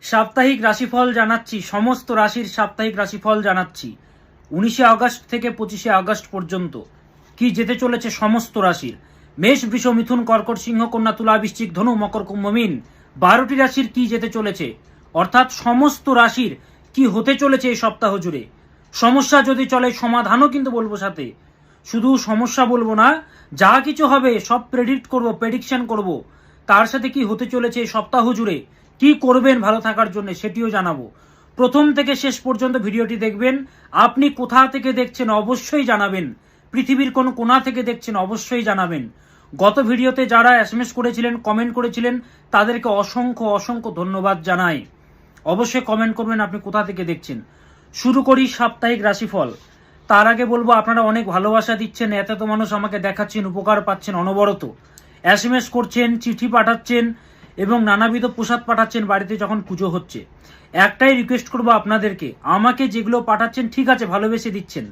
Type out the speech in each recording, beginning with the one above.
সাপ্তাহিক রাশিফল জানাচ্ছি, সমস্ত রাশির সাপ্তাহিক রাশিফল জানাচ্ছি 19শে আগস্ট থেকে 25শে আগস্ট পর্যন্ত কি যেতে চলেছে সমস্ত রাশির। মেষ, বৃষ, মিথুন, কর্কট, সিংহ, কন্যা, তুলা, বৃশ্চিক, ধনু, মকর, কুম্ভ, মীন 12টি রাশির কি যেতে চলেছে, অর্থাৎ সমস্ত রাশির কি হতে চলেছে এই সপ্তাহ জুড়ে। সমস্যা যদি চলে সমাধানও কিন্তু বলবো, সাথে শুধু সমস্যা বলবো না, যা কিছু হবে সব প্রেডিক্ট করব, প্রেডিকশন করব। তার সাথে কি হতে চলেছে এই সপ্তাহ জুড়ে, কি করবেন ভালো থাকার জন্য সেটিও জানাবো। প্রথম থেকে শেষ পর্যন্ত ভিডিওটি দেখবেন। আপনি কোথা থেকে দেখছেন অবশ্যই জানাবেন, পৃথিবীর কোন কোণা থেকে দেখছেন অবশ্যই জানাবেন। গত ভিডিওতে যারা এসএমএস করেছিলেন, কমেন্ট করেছিলেন, তাদেরকে অসংখ্য অসংখ্য ধন্যবাদ জানাই। অবশ্যই কমেন্ট করবেন আপনি কোথা থেকে দেখছেন। শুরু করি সাপ্তাহিক রাশিফল। তার আগে বলবো, আপনারা অনেক ভালোবাসা দিচ্ছেন, এত তো মানুষ আমাকে দেখাচ্ছেন, উপকার পাচ্ছেন, অনবরত এসএমএস করছেন, চিঠি পাঠাচ্ছেন এবং নানাবিধ প্রসাদ পাঠাচ্ছেন বাড়িতে যখন পুজো হচ্ছে। একটাই রিকোয়েস্ট করবো আপনাদেরকে, আমাকে যেগুলো পাঠাচ্ছেন ঠিক আছে, ভালোবেসে দিচ্ছেন,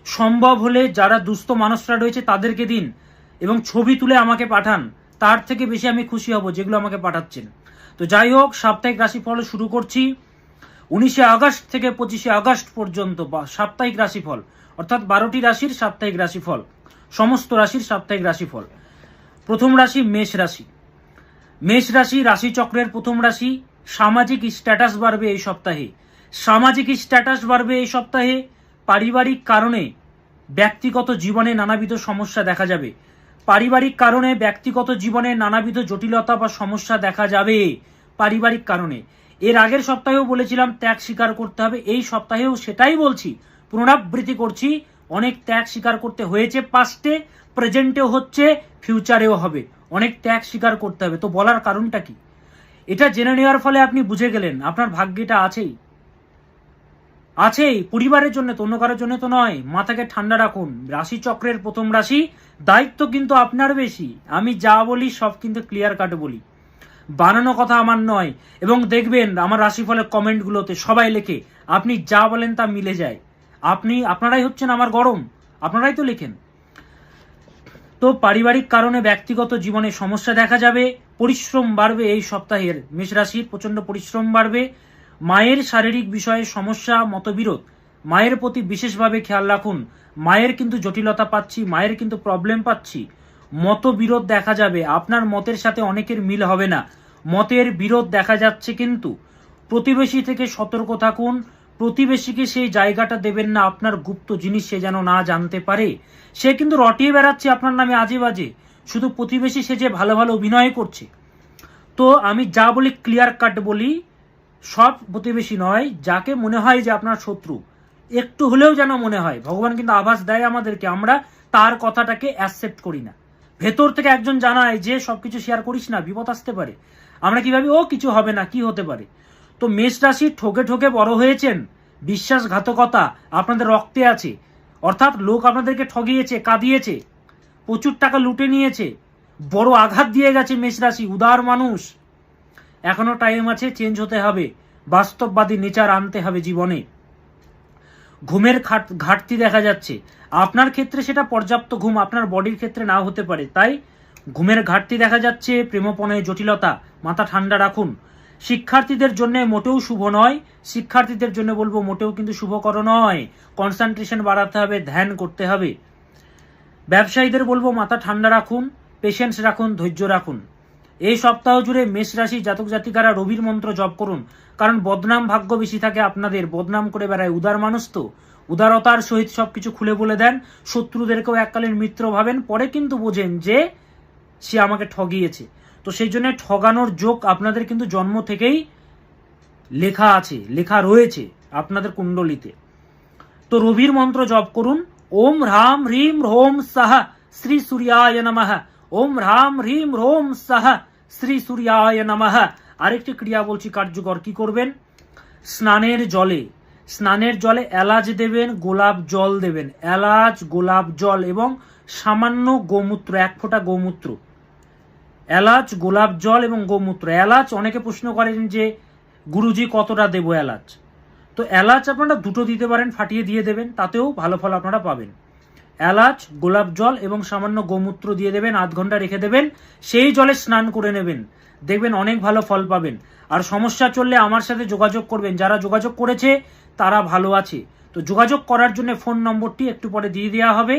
সম্ভব হলে যারা দুস্থ মানুষরা রয়েছে তাদেরকে দিন এবং ছবি তুলে আমাকে পাঠান, তার থেকে বেশি আমি খুশি হব যেগুলো আমাকে পাঠাচ্ছেন। তো যাই হোক, সাপ্তাহিক রাশিফল শুরু করছি 19শে আগস্ট থেকে 25শে আগস্ট পর্যন্ত সাপ্তাহিক রাশিফল, অর্থাৎ 12টি রাশির সাপ্তাহিক রাশিফল, সমস্ত রাশির সাপ্তাহিক রাশিফল। প্রথম রাশি মেষ রাশি। মেষ রাশি রাশিচক্রের প্রথম রাশি। সামাজিক স্ট্যাটাস বাড়বে এই সপ্তাহে, সামাজিক স্ট্যাটাস বাড়বে এই সপ্তাহে। পারিবারিক কারণে ব্যক্তিগত জীবনে নানাবিধ সমস্যা দেখা যাবে, পারিবারিক কারণে ব্যক্তিগত জীবনে নানাবিধ জটিলতা বা সমস্যা দেখা যাবে পারিবারিক কারণে। এর আগের সপ্তাহেও বলেছিলাম ত্যাগ স্বীকার করতে হবে, এই সপ্তাহেও সেটাই বলছি, পুনরাবৃত্তি করছি। অনেক ত্যাগ স্বীকার করতে হয়েছে, পাস্টে, প্রেজেন্টেও হচ্ছে, ফিউচারেও হবে। অনেক ত্যাগ স্বীকার করতে হবে। তো বলার কারণটা কি, এটা জেনে নেওয়ার ফলে আপনি বুঝে গেলেন আপনার ভাগ্যটা আছেই, আছেই পরিবারের জন্য, তো অন্য কারোর জন্য তো নয়। মাথাকে ঠান্ডা রাখুন, রাশিচক্রের প্রথম রাশি, দায়িত্ব কিন্তু আপনার বেশি। আমি যা বলি সব কিন্তু ক্লিয়ার কাট বলি, বানানো কথা আমার নয়। এবং দেখবেন আমার রাশিফলের কমেন্টগুলোতে সবাই লেখে আপনি যা বলেন তা মিলে যায়। আপনারাই হচ্ছেন আমার গরম, আপনারাই তো লেখেন। তো পারিবারিক কারণে ব্যক্তিগত জীবনে সমস্যা দেখা যাবে, পরিশ্রম বাড়বে এই সপ্তাহের মেষ রাশির, প্রচন্ড পরিশ্রম বাড়বে। মায়ের শারীরিক বিষয়ে সমস্যা, মতবিরোধ, মায়ের প্রতি বিশেষভাবে খেয়াল রাখুন। মায়ের কিন্তু জটিলতা পাচ্ছি, মায়ের কিন্তু প্রবলেম পাচ্ছি, মতবিরোধ দেখা যাবে, আপনার মতের সাথে অনেকের মিল হবে না, মতের বিরোধ দেখা যাচ্ছে। কিন্তু প্রতিবেশী থেকে সতর্ক থাকুন, প্রতিবেশীকে সেই জায়গাটা দেবেন না, আপনার গুপ্ত জিনিস সে যেন না জানতে পারে। সে কিন্তু রটিয়ে বেড়াচ্ছে আপনার নামে আজে বাজে, শুধু প্রতিবেশী সে যে ভালো ভালো অভিনয় করছে। তো আমি যা বলি ক্লিয়ার কাট বলি, সব প্রতিবেশী নয়, যাকে মনে হয় যে আপনার শত্রু, একটু হলেও যেন মনে হয়, ভগবান কিন্তু আভাস দেয় আমাদেরকে, আমরা তার কথাটাকে অ্যাকসেপ্ট করি না। ভেতর থেকে একজন জানায় যে সবকিছু শেয়ার করিস না, বিপদ আসতে পারে। আমরা কি ভাবি, ও কিছু হবে না, কি হতে পারে। তো মেষ রাশি ঠকে ঠকে বড় হয়েছেন, বিশ্বাসঘাতকতা আপনাদের রক্তে আছে, অর্থাৎ লোক আপনাদেরকে ঠগিয়েছে, কাঁদিয়েছে, প্রচুর টাকা লুটে নিয়েছে, বড় আঘাত দিয়ে গেছে মেষ রাশি, উদার মানুষ। এখনো টাইম আছে, চেঞ্জ হতে হবে, বাস্তববাদী নেচার আনতে হবে জীবনে। ঘুমের ঘাটতি দেখা যাচ্ছে, আপনার ক্ষেত্রে সেটা পর্যাপ্ত ঘুম, আপনার বডির ক্ষেত্রে নাও হতে পারে, তাই ঘুমের ঘাটতি দেখা যাচ্ছে। প্রেমপণে জটিলতা, মাথা ঠান্ডা রাখুন। শিক্ষার্থীদের জন্য মোটেও শুভ নয়, শিক্ষার্থীদের জন্য বলবো মোটেও কিন্তু শুভকর নয়, কনসেন্ট্রেশন বাড়াতে হবে, ধ্যান করতে হবে। ব্যবসায়ীদের বলবো মাথা ঠান্ডা রাখুন, পেশেন্স রাখুন, ধৈর্য রাখুন। এই সপ্তাহ জুড়ে মেষ রাশি জাতক জাতিকারা রবির মন্ত্র জপ করুন, কারণ বদনাম ভাগ্য বেশি থাকে আপনাদের, বদনাম করে বেড়ায়। উদার মানুষ তো, উদারতার সহিত সবকিছু খুলে বলে দেন, শত্রুদেরকেও এককালীন মিত্র ভাবেন, পরে কিন্তু বোঝেন যে সে আমাকে ঠগিয়েছে। তো সেই জন্য ঠগানোর যোগ আপনাদের কিন্তু জন্ম থেকেই লেখা আছে, লেখা রয়েছে আপনাদের কুণ্ডলিতে। তো রবির মন্ত্র জপ করুন, ওম হ্রাম হ্রিম হ্রোম সাহা শ্রী সূর্যায় নমঃ, ওম হ্রাম হ্রিম হ্রোম সাহা শ্রী সূর্যায় নমঃ। আরেকটি ক্রিয়া বলছি কার্যকর, কি করবেন, স্নানের জলে এলাচ দেবেন, গোলাপ জল দেবেন, এলাচ, গোলাপ জল এবং সামান্য গোমূত্র, 1 ফোঁটা গোমূত্র। এলাচ, গোলাপ জল এবং গোমূত্র। এলাচ, অনেকে প্রশ্ন করেন যে গুরুজি কতটা দেবো এলাচ, তো এলাচ আপনারা 2টো দিতে পারেন, ফাটিয়ে দিয়ে দেবেন, তাতেও ভালো ফল আপনারা পাবেন। এলাচ, গোলাপ জল এবং সামান্য গোমূত্র দিয়ে দেবেন, 0.5 ঘন্টা রেখে দেবেন, সেই জলে স্নান করে নেবেন। দেখবেন অনেক ভালো ফল পাবেন। আর সমস্যা চললে আমার সাথে যোগাযোগ করবেন, যারা যোগাযোগ করেছে তারা ভালো আছে। তো যোগাযোগ করার জন্য ফোন নম্বরটি একটু পরে দিয়ে দেওয়া হবে,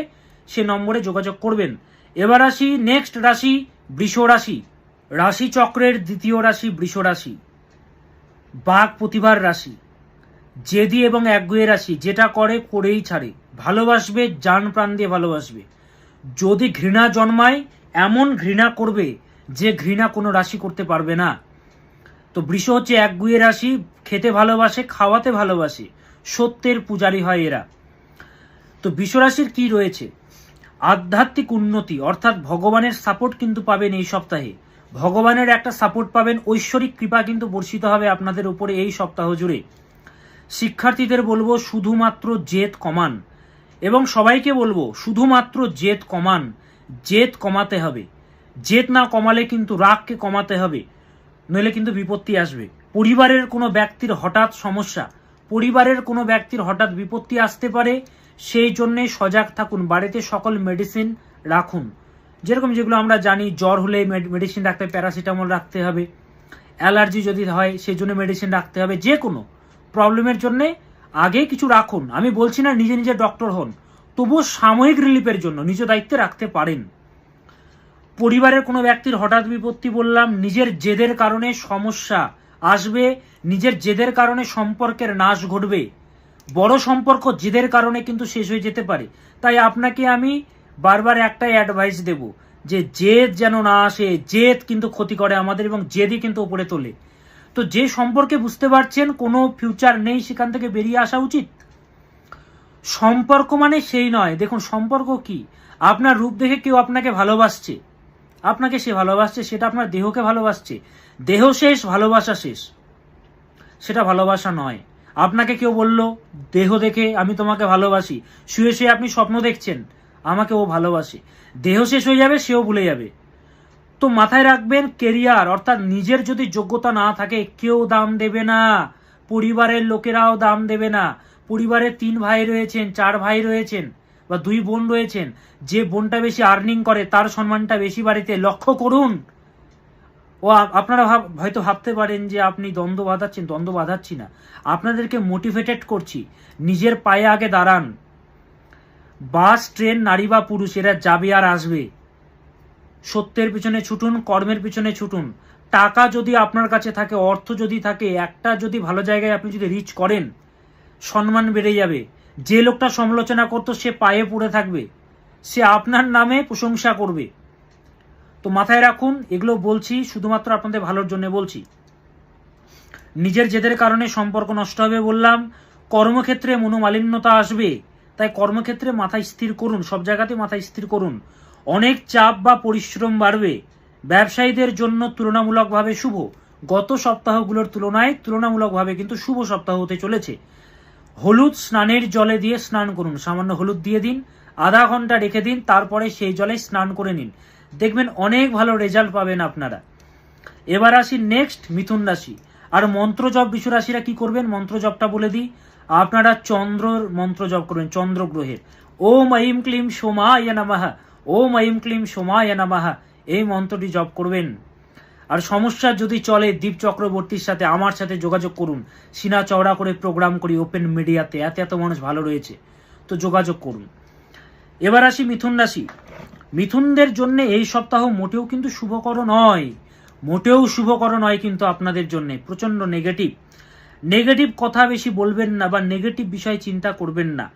সে নম্বরে যোগাযোগ করবেন। এবার আসি নেক্সট রাশি, বৃষ রাশি। রাশি চক্রের দ্বিতীয় রাশি বৃষ রাশি, বাঘ প্রতিভার রাশি, জেদি এবং একগুঁয়ে রাশি। যেটা করে করেই ছাড়ে, ভালোবাসবে, জান প্রাণ দিয়ে ভালোবাসবে। যদি ঘৃণা জন্মায় এমন ঘৃণা করবে যে ঘৃণা কোনো রাশি করতে পারবে না। তো বৃষ হচ্ছে একগুঁয়ে রাশি, খেতে ভালোবাসে, খাওয়াতে ভালোবাসে, সত্যের পূজারী হয় এরা। তো বৃষ রাশির কি রয়েছে? আধ্যাত্মিক উন্নতি, অর্থাৎ ভগবানের সাপোর্ট কিন্তু পাবেন এই সপ্তাহে। ভগবানের একটা সাপোর্ট পাবেন, ঐশ্বরিক কৃপা কিন্তু বর্ষিত হবে আপনাদের উপরে এই সপ্তাহ জুড়ে। শিক্ষার্থীদের বলবো শুধুমাত্র জেদ কমান, এবং সবাইকে বলবো শুধুমাত্র জেদ কমান। জেদ কমাতে হবে, জেদ না কমালে কিন্তু রাগকে কমাতে হবে, নইলে কিন্তু বিপত্তি আসবে। পরিবারের কোনো ব্যক্তির হঠাৎ সমস্যা, পরিবারের কোনো ব্যক্তির হঠাৎ বিপত্তি আসতে পারে, সেই জন্যে সজাগ থাকুন। বাড়িতে সকল মেডিসিন রাখুন, যেরকম যেগুলো আমরা জানি, জ্বর হলে মেডিসিন রাখতে হবে, প্যারাসিটামল রাখতে হবে। অ্যালার্জি যদি হয় সেই জন্য মেডিসিন রাখতে হবে। যে কোনো প্রবলেমের জন্য আগে কিছু রাখুন। আমি বলছি না নিজে নিজে ডক্টর হন, তবুও সাময়িক রিলিফের জন্য নিজ দায়িত্বে রাখতে পারেন। পরিবারের কোনো ব্যক্তির হঠাৎ বিপত্তি বললাম, নিজের জেদের কারণে সমস্যা আসবে, নিজের জেদের কারণে সম্পর্কের নাশ ঘটবে। বড় সম্পর্ক জেদের কারণে কিন্তু শেষ হয়ে যেতে পারে। তাই আপনাকে আমি বারবার একটাই অ্যাডভাইস দেব, যে জেদ যেন না আসে। জেদ কিন্তু ক্ষতি করে আমাদের, এবং জেদই কিন্তু উপরে তোলে। তো যে সম্পর্কে বুঝতে পারছেন কোনো ফিউচার নেই, সেখান থেকে বেরিয়ে আসা উচিত। সম্পর্ক মানে সেই নয়, দেখুন সম্পর্ক কি, আপনার রূপ দেখে কেউ আপনাকে ভালোবাসছে, আপনাকে সে ভালোবাসছে, সেটা আপনার দেহকে ভালোবাসছে। দেহ শেষ, ভালোবাসা শেষ, সেটা ভালোবাসা নয়। আপনাকে কেউ বলল দেহ দেখে আমি তোমাকে ভালোবাসি, শুয়ে শুয়ে আপনি স্বপ্ন দেখছেন আমাকে ও ভালোবাসে, দেহ শেষ হয়ে যাবে, সেও ভুলে যাবে। তো মাথায় রাখবেন, কেরিয়ার অর্থাৎ নিজের যদি যোগ্যতা না থাকে কেউ দাম দেবে না, পরিবারের লোকেরাও দাম দেবে না। পরিবারের 3 ভাই রয়েছেন, 4 ভাই রয়েছেন, বা 2 বোন রয়েছেন, যে বোনটা বেশি আর্নিং করে তার সম্মানটা বেশি বাড়িতে লক্ষ্য করুন। ও আপনারা হয়তো ভাবতে পারেন যে আপনি দ্বন্দ্ব বাঁধাচ্ছেন, দ্বন্দ্ব বাঁধাচ্ছি না, আপনাদেরকে মোটিভেটেড করছি। নিজের পায়ে আগে দাঁড়ান। বাস, ট্রেন, নারী বা পুরুষ এরা যাবে আর আসবে। সত্যের পিছনে ছুটুন, কর্মের পিছনে ছুটুন। টাকা যদি আপনার কাছে থাকে, অর্থ যদি থাকে, একটা যদি ভালো জায়গায় আপনি যদি রিচ করেন, সম্মান বেড়ে যাবে। যে লোকটা সমালোচনা করতো সে পায়ে পড়ে থাকবে, সে আপনার নামে প্রশংসা করবে। তো মাথায় রাখুন, এগুলো বলছি শুধুমাত্র আপনাদের ভালোর জন্য বলছি। নিজের জেদের কারণে সম্পর্ক নষ্ট হবে বললাম। কর্মক্ষেত্রে মনোমালিন্যতা আসবে, তাই কর্মক্ষেত্রে মাথা স্থির করুন, সব জায়গাতে মাথা স্থির করুন। অনেক চাপ বা পরিশ্রম বাড়বে। ব্যবসায়ীদের জন্য তুলনামূলকভাবে শুভ, গত সপ্তাহগুলোর তুলনায় তুলনামূলকভাবে কিন্তু শুভ সপ্তাহ হতে চলেছে। হলুদ স্নানের জলে দিয়ে স্নান করুন, সামান্য হলুদ দিয়ে দিন, আধা ঘন্টা রেখে দিন, তারপরে সেই জলে স্নান করে নিন, দেখবেন অনেক ভালো রেজাল্ট পাবেন আপনারা। এবার আসি নেক্সট মিথুন রাশি। আর মন্ত্র জপ বৃষ রাশিরা কি করবেন, মন্ত্র জপটা বলে দিই। আপনারা চন্দ্রর মন্ত্র জপ করবেন, চন্দ্র গ্রহের। ওম ঐম ক্লিম সোমায় নমঃ, ওম ঐম ক্লিম সোমায় নমঃ, এই মন্ত্রটি জপ করবেন। আর সমস্যা যদি চলে দীপ চক্রবর্তীর সাথে, আমার সাথে যোগাযোগ করুন। সিনা চওড়া করে প্রোগ্রাম করি ওপেন মিডিয়াতে, এত মানুষ ভালো রয়েছে, তো যোগাযোগ করুন। এবার আসি মিথুন রাশি। মিথুনদের জন্য এই সপ্তাহ মোটেও কিন্তু শুভকর নয়, মোটেও শুভকর নয় কিন্তু আপনাদের জন্য। প্রচন্ড নেগেটিভ। নেগেটিভ কথা বেশি বলবেন না, বা নেগেটিভ বিষয় চিন্তা করবেন না।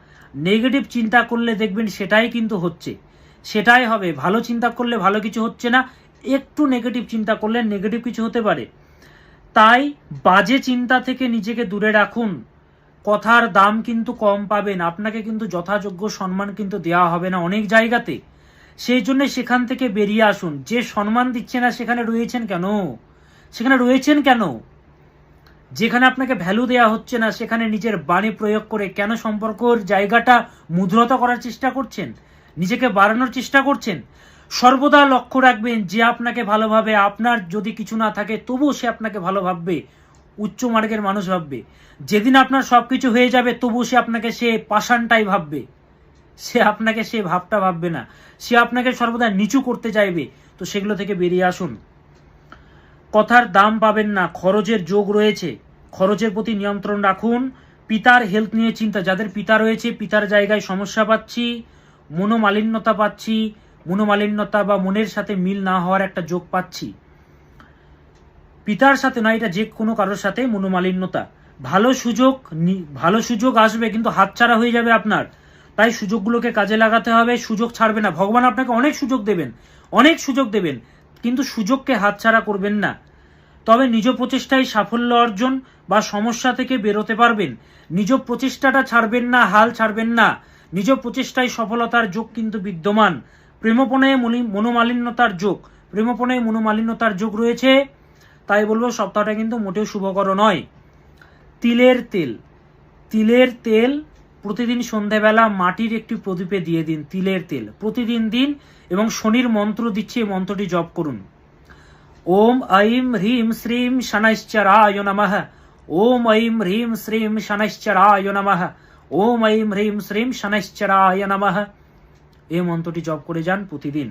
নেগেটিভ চিন্তা করলে দেখবেন সেটাই কিন্তু হচ্ছে, সেটাই হবে। ভালো চিন্তা করলে ভালো কিছু হচ্ছে না, একটু নেগেটিভ চিন্তা করলে নেগেটিভ কিছু হতে পারে। তাই বাজে চিন্তা থেকে নিজেকে দূরে রাখুন। কথার দাম কিন্তু কম পাবেন, আপনাকে কিন্তু যথাযোগ্য সম্মান কিন্তু দেওয়া হবে না অনেক জায়গাতে। সেই জন্য সেখান থেকে বেরিয়ে আসুন। যে সম্মান দিচ্ছে না সেখানে রয়েছেন কেন, সেখানে রয়েছেন কেন? যেখানে আপনাকে ভ্যালু দেওয়া হচ্ছে না সেখানে নিজের বাণী প্রয়োগ করে কেন সম্পর্কের জায়গাটা মুদ্রতা করার চেষ্টা করছেন, নিজেকে বাড়ানোর চেষ্টা করছেন? সর্বদা লক্ষ্য রাখবেন যে আপনাকে ভালোভাবে, আপনার যদি কিছু না থাকে তবুও সে আপনাকে ভালো ভাববে, উচ্চ মার্গের মানুষ ভাববে। যেদিন আপনার সবকিছু হয়ে যাবে তবুও সে আপনাকে সে পাষাণটাই ভাববে, সে আপনাকে সে ভাবটা ভাববে না, সে আপনাকে সর্বদা নিচু করতে চাইবে। তো সেগুলো থেকে বেরিয়ে আসুন। কথার দাম পাবেন না, খরচের যোগ রয়েছে, খরচের প্রতি নিয়ন্ত্রণ রাখুন। পিতার হেলথ নিয়ে চিন্তা, যাদের পিতা রয়েছে পিতার জায়গায় সমস্যা পাচ্ছি, মনোমালিন্যতা পাচ্ছি, মনোমালিন্যতা বা মনের সাথে মিল না হওয়ার একটা যোগ পাচ্ছি। পিতার সাথে না, এটা যে কোনো কারোর সাথে মনোমালিন্যতা। ভালো সুযোগ আসবে কিন্তু হাতছাড়া হয়ে যাবে আপনার, তাই সুযোগগুলোকে কাজে লাগাতে হবে, সুযোগ ছাড়বে না। ভগবান আপনাকে অনেক সুযোগ দেবেন, কিন্তু সুযোগকে হাতছাড়া করবেন না। তবে নিজ প্রচেষ্টায় সাফল্য অর্জন বা সমস্যা থেকে বেরোতে পারবেন। নিজ প্রচেষ্টাটা ছাড়বেন না, হাল ছাড়বেন না। নিজ প্রচেষ্টায় সফলতার যোগ কিন্তু বিদ্যমান। প্রেমপণে মনোমালিন্যতার যোগ রয়েছে, তাই বলবো সপ্তাহটা কিন্তু মোটেও শুভকর নয়। তিলের তেল প্রতিদিন সন্ধ্যাবেলা মাটির একটি প্রদীপে দিয়ে দিন। তিলের তেল প্রতিদিন দিন, এবং শনির মন্ত্র দিচ্ছে, এই মন্ত্রটি জপ করুন। ওম ঐম হ্রিম শ্রীম শনৈশ্চরায় নমঃ। ওম ঐম হ্রিম শ্রীম শনৈশ্চরায় নমঃ। ওম ঐম হ্রিম শ্রীম শনৈশ্চরায় নমঃ। এই মন্ত্রটি জপ করে যান প্রতিদিন।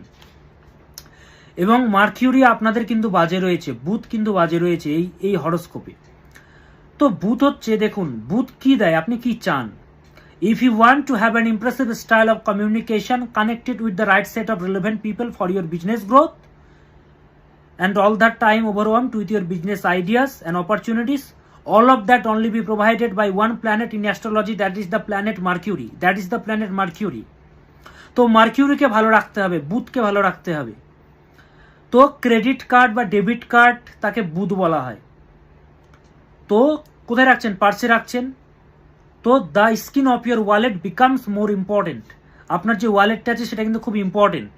এবং মার্কিউরি আপনাদের কিন্তু বাজে রয়েছে, বুধ কিন্তু বাজে রয়েছে এই হরোস্কোপে। তো বুধ হচ্ছে, দেখুন বুধ কি দেয়, আপনি কি চান। If you want to have an impressive style of communication, connected with the right set of relevant people for your business growth, and all that time overwhelmed with your business ideas and opportunities, all of that only be provided by one planet in astrology, that is the planet Mercury. তো মার্কিউরিকে ভালো রাখতে হবে, বুধকে ভালো রাখতে হবে। তো credit card বা debit card তাকে বুধ বলা হয়। তো কোথায় রাখছেন, পার্সে রাখছেন, তো the skin of your wallet becomes more important. আপনার যে ওয়ালেটটা আছে সেটা কিন্তু খুব ইম্পর্টেন্ট।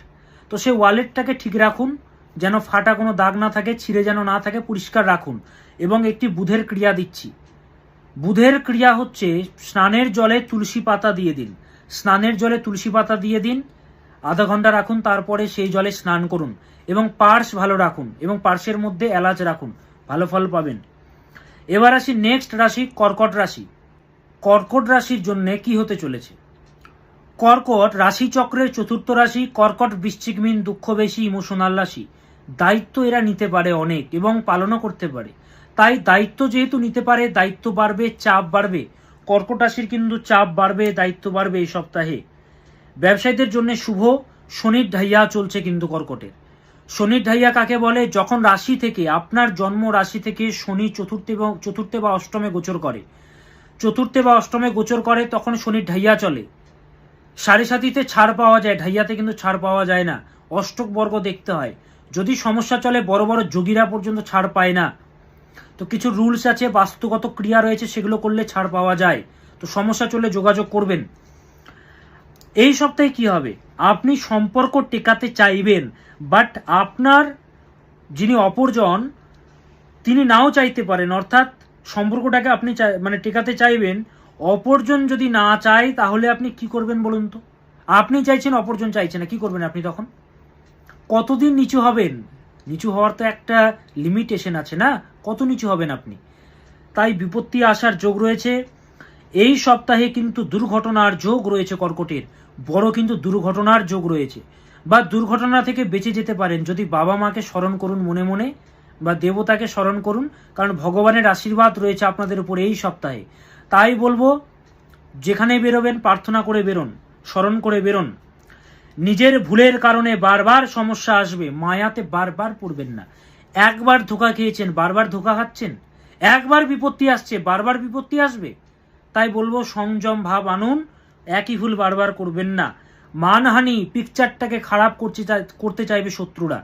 তো সেই ওয়ালেটটাকে ঠিক রাখুন, যেন ফাটা কোনো দাগ না থাকে, ছিঁড়ে যেন না থাকে, পরিষ্কার রাখুন। এবং একটি বুধের ক্রিয়া দিচ্ছি। বুধের ক্রিয়া হচ্ছে স্নানের জলে তুলসী পাতা দিয়ে দিন। আধা ঘন্টা রাখুন, তারপরে সেই জলে স্নান করুন। এবং পার্স ভালো রাখুন, এবং পার্সের মধ্যে এলাচ রাখুন, ভালো ফল পাবেন। এবার আসি নেক্সট রাশি, কর্কট রাশি। কর্কট রাশির জন্য কি হতে চলেছে। কর্কট রাশি চক্রের চতুর্থ রাশি। কর্কট, বৃশ্চিক, মীন দুঃখ বেশি, ইমোশনাল রাশি। দায়িত্ব এরা নিতে পারে অনেক, এবং পালনও করতে পারে। তাই দায়িত্ব যেহেতু নিতে পারে, দায়িত্ব বাড়বে, চাপ বাড়বে। কর্কট রাশির কিন্তু চাপ বাড়বে, দায়িত্ব বাড়বে এই সপ্তাহে। ব্যবসায়ীদের জন্য শুভ। শনির ঢাইয়া চলছে কিন্তু কর্কটের। শনির ঢাইয়া কাকে বলে, যখন রাশি থেকে, আপনার জন্ম রাশি থেকে শনি চতুর্থে বা অষ্টমে গোচর করে, তখন শনির ঢাইয়া চলে। সাড়ে সাতিতে ছাড় পাওয়া যায়, ঢাইয়াতে কিন্তু ছাড় পাওয়া যায় না, অষ্টক বর্গ দেখতে হয়। যদি সমস্যা চলে, বড় বড় যোগীরা পর্যন্ত ছাড় পায় না। তো কিছু রুলস আছে, বাস্তুগত ক্রিয়া রয়েছে, সেগুলো করলে ছাড় পাওয়া যায়। তো সমস্যা চলে যোগাযোগ করবেন। এই সপ্তাহে কি হবে, আপনি সম্পর্ক টেকাতে চাইবেন, বাট আপনার যিনি অপরজন তিনি নাও চাইতে পারেন। অর্থাৎ সম্পর্কটাকে আপনি টেকাতে চাইবেন, অপরজন যদি না চায় তাহলে আপনি কি করবেন বলুন তো। আপনি চাইছেন, অপরজন চাইছে না, কি করবেন আপনি তখন? কতদিন নিচু হবেন? নিচু হওয়ার তো একটা লিমিটেশন আছে না, কত নিচু হবেন আপনি? তাই বিপত্তি আসার যোগ রয়েছে। এই সপ্তাহে কিন্তু দুর্ঘটনার যোগ রয়েছে কর্কটের, বড় কিন্তু দুর্ঘটনার যোগ রয়েছে। বা দুর্ঘটনা থেকে বেঁচে যেতে পারেন যদি বাবা মাকে স্মরণ করুন মনে মনে, বা দেবতাকে স্মরণ করুন, কারণ ভগবানের আশীর্বাদ রয়েছে আপনাদের উপরে এই সপ্তাহে। তাই বলবো, যেখানে বেরোবেন প্রার্থনা করে বেরোন, স্মরণ করে বেরোন। নিজের ভুলের কারণে বারবার সমস্যা আসবে, মায়াতে বারবার পড়বেন না। একবার ধোঁকা খেয়েছেন, বারবার ধোঁকা খাচ্ছেন। একবার বিপত্তি আসছে, বারবার বিপত্তি আসবে। তাই বলবো সংযম ভাব আনুন, একই ভুল বারবার করবেন না। মানহানি পিকচারটাকে খারাপ করতে চাইবে শত্রুরা,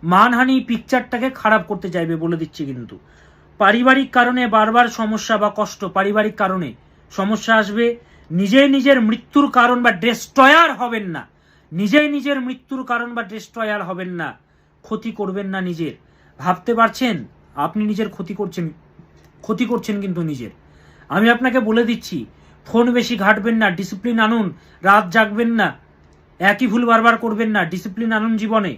মানহানি পিকচারটাকে খারাপ করতে চাইবে, বলে দিচ্ছি কিন্তু। পারিবারিক কারণে বারবার সমস্যা বা কষ্ট, পারিবারিক কারণে সমস্যা আসবে। নিজের মৃত্যুর কারণ বা ডেস্ট্রয়ার হবেন না, নিজের মৃত্যুর কারণ বা ডেস্ট্রয়ার হবেন না। ক্ষতি করবেন না নিজের। ভাবতে পারছেন আপনি নিজের ক্ষতি করছেন কিন্তু নিজের। আমি আপনাকে বলে দিচ্ছি, ফোন বেশি ঘাটবেন না, ডিসিপ্লিন আনুন। রাত জাগবেন না, একই ভুল বারবার করবেন না, ডিসিপ্লিন আনুন জীবনে।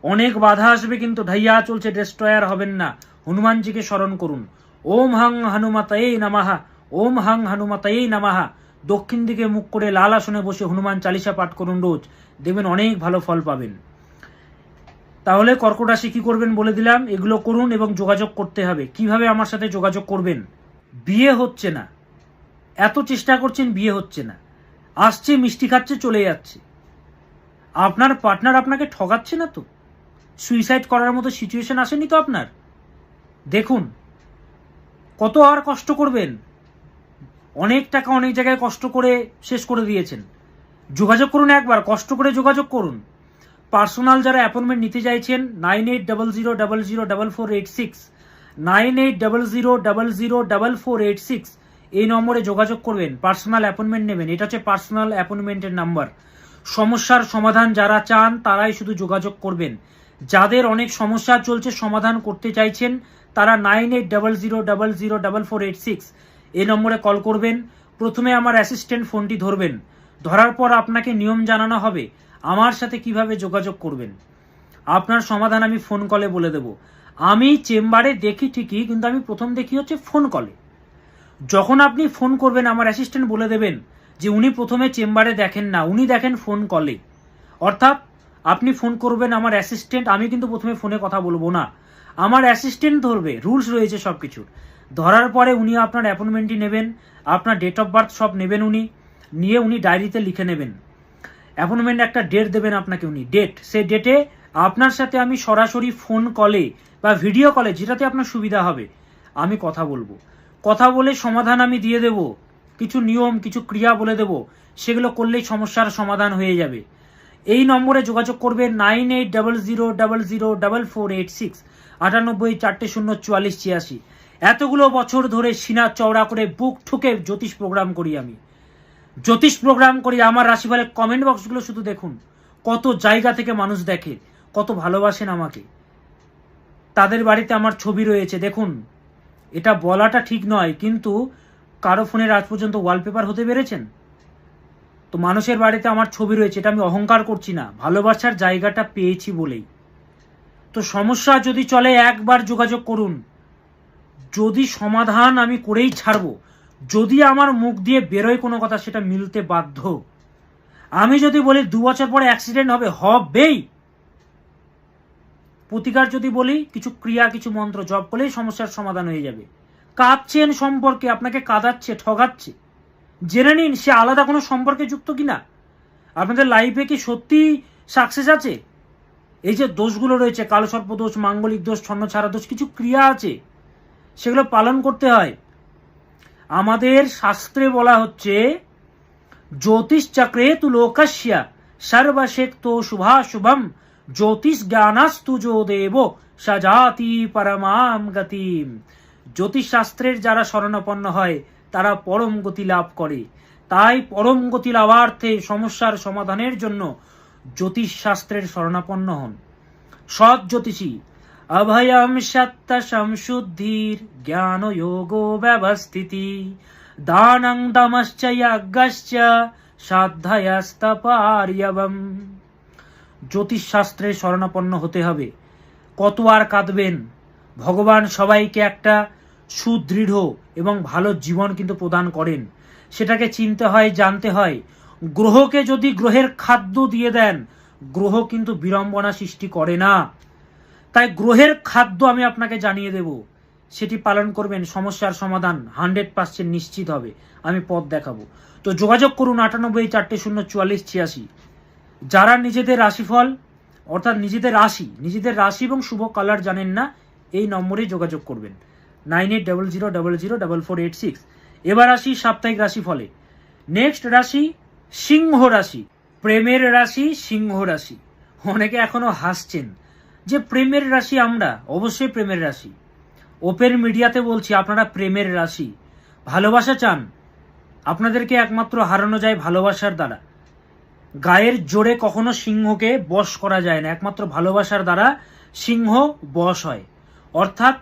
অনেক বাধা আসবে কিন্তু ঢাইয়া চলছে, ডেস্ট্রয়ার হবেন না। হনুমানজিকে স্মরণ করুন। ওম হাং হনুমাতায়ে নামাহা, ওম হাং হনুমাতায়ে নামাহা। দক্ষিণ দিকে মুখ করে লাল আসনে বসে হনুমান চালিসা পাঠ করুন রোজ, দেখবেন অনেক ভালো ফল পাবেন। তাহলে কর্কট রাশি কি করবেন বলে দিলাম, এগুলো করুন এবং যোগাযোগ করতে হবে। কিভাবে আমার সাথে যোগাযোগ করবেন? বিয়ে হচ্ছে না, এত চেষ্টা করছেন, বিয়ে হচ্ছে না, আসছে মিষ্টি খাচ্ছে চলে যাচ্ছে, আপনার পার্টনার আপনাকে ঠকাচ্ছে না তো? সুইসাইড করার মতো সিচুয়েশন আসেনি তো আপনার? দেখুন কত আর কষ্ট করবেন, অনেক টাকা অনেক জায়গায় কষ্ট করে শেষ করে দিয়েছেন। যোগাযোগ করুন, একবার কষ্ট করে যোগাযোগ করুন। পার্সোনাল যারা অ্যাপয়েন্টমেন্ট নিতে চাইছেন 9800004486 9800004486 এই নম্বরে যোগাযোগ করবেন, পার্সোনাল অ্যাপয়েন্টমেন্ট নেবেন। এটা হচ্ছে পার্সোনাল অ্যাপয়েন্টমেন্টের নাম্বার। সমস্যার সমাধান যারা চান তারাই শুধু যোগাযোগ করবেন। যাদের অনেক সমস্যা চলছে, সমাধান করতে চাইছেন, তারা 9800004486 এই নম্বরে কল করবেন। প্রথমে আমার অ্যাসিস্ট্যান্ট ফোনটি ধরবেন, ধরার পর আপনাকে নিয়ম জানানো হবে আমার সাথে কিভাবে যোগাযোগ করবেন। আপনার সমাধান আমি ফোন কলে বলে দেব। আমি চেম্বারে দেখি ঠিকই, কিন্তু আমি প্রথম দেখি হচ্ছে ফোন কলে। যখন আপনি ফোন করবেন আমার অ্যাসিস্ট্যান্ট বলে দেবেন যে উনি প্রথমে চেম্বারে দেখেন না, উনি দেখেন ফোন কলে। অর্থাৎ আপনি ফোন করবেন আমার অ্যাসিস্ট্যান্ট, আমি কিন্তু প্রথমে ফোনে কথা বলবো না, আমার অ্যাসিস্ট্যান্ট ধরবে, রুলস রয়েছে সব কিছুর। ধরার পরে উনি আপনার অ্যাপয়েন্টমেন্টটি নেবেন, আপনার ডেট অফ বার্থ সব নেবেন, নিয়ে উনি ডায়েরিতে লিখে নেবেন। অ্যাপয়েন্টমেন্ট একটা ডেট দেবেন আপনাকে উনি, ডেট, সেই ডেটে আপনার সাথে আমি সরাসরি ফোন কলে বা ভিডিও কলে, যেটাতে আপনার সুবিধা হবে, আমি কথা বলবো। কথা বলে সমাধান আমি দিয়ে দেব, কিছু নিয়ম কিছু ক্রিয়া বলে দেব, সেগুলো করলেই সমস্যার সমাধান হয়ে যাবে। এই নম্বরে যোগাযোগ করবে 9800004486 98404486। এতগুলো বছর ধরে সিনা চওড়া করে বুক ঠুকে জ্যোতিষ প্রোগ্রাম করি আমি, জ্যোতিষ প্রোগ্রাম করি। আমার রাশিফলের কমেন্ট বক্সগুলো শুধু দেখুন, কত জায়গা থেকে মানুষ দেখে, কত ভালোবাসেন আমাকে। তাদের বাড়িতে আমার ছবি রয়েছে দেখুন। এটা বলাটা ঠিক নয়, কিন্তু কারো ফোনের আজ পর্যন্ত ওয়ালপেপার হতে পেরেছেন? তো মানুষের বাড়িতে আমার ছবি রয়েছে, এটা আমি অহংকার করছি না, ভালোবাসার জায়গাটা পেয়েছি বলেই। তো সমস্যা যদি চলে একবার যোগাযোগ করুন, যদি সমাধান আমি করেই ছাড়বো। যদি আমার মুখ দিয়ে বেরোয় কোনো কথা, সেটা মিলতে বাধ্য। আমি যদি বলি 2 বছর পরে অ্যাক্সিডেন্ট হবে, হবেই। প্রতিকার যদি বলি, কিছু ক্রিয়া কিছু মন্ত্র জপ করলেই সমস্যার সমাধান হয়ে যাবে। কাঁদছেন সম্পর্কে, আপনাকে কাঁদাচ্ছে, ঠগাচ্ছে, জেনে নিন সে আলাদা কোনো সম্পর্কে যুক্ত কিনা। আপনাদের লাইফে কি সত্যি সাকসেস আছে? এই যে দোষগুলো রয়েছে, কালসর্প দোষ, মাঙ্গলিক দোষ, ছন্নছাড়া দোষ, কিছু ক্রিয়া আছে, সেগুলো পালন করতে হয়। আমাদের শাস্ত্রে বলা হচ্ছে জ্যোতিষ চক্রে তু লোকস্য সর্বশেক তো শুভাশুভম জ্যোতিষ জ্ঞানাস্তু যো দেব সাজাতি পরমাম গতিম। জ্যোতিষ শাস্ত্রের যারা শরণাপন্ন হয় তারা পরম গতি লাভ করে। তাই পরম গতি লাভার্থে সমস্যার সমাধানের জন্য জ্যোতিষ শাস্ত্রের শরণাপন্ন হন। সৎ জ্যোতিষী অভয়ম সত্য সংশুদ্ধির জ্ঞান যোগ ব্যবস্থিতি দানং দমশ্চ যজ্ঞশ্চ সাধ্যয়স্তপার্যবম। জ্যোতিষ শাস্ত্রে শরণাপন্ন হতে হবে। কত আর কাঁদবেন? ভগবান সবাইকে একটা সুদৃঢ় এবং ভালো জীবন কিন্তু প্রদান করেন, সেটাকে চিনতে হয়, জানতে হয়। গ্রহকে যদি গ্রহের খাদ্য দিয়ে দেন, গ্রহ কিন্তু বিড়ম্বনা সৃষ্টি করে না। তাই গ্রহের খাদ্য আমি আপনাকে জানিয়ে দেব, সেটি পালন করবেন, সমস্যার সমাধান 100% নিশ্চিত হবে। আমি পথ দেখাবো। তো যোগাযোগ করুন 98404486। যারা নিজেদের রাশিফল অর্থাৎ নিজেদের রাশি এবং শুভ কালার জানেন না, এই নম্বরে যোগাযোগ করবেন 9800004486। এবার আসি সাপ্তাহিক রাশিফলে। নেক্সট রাশি সিংহ রাশি। প্রেমের রাশি সিংহ রাশি। অনেকে এখনো হাসছেন যে প্রেমের রাশি আমরা, অবশ্যই প্রেমের রাশি। ওপেন মিডিয়াতে বলছি আপনারা প্রেমের রাশি। ভালোবাসা চান, আপনাদেরকে একমাত্র হারানো যায় ভালোবাসার দ্বারা। গায়ের জোরে কখনো সিংহকে বশ করা যায় না, একমাত্র ভালোবাসার দ্বারা সিংহ বশ হয়। অর্থাৎ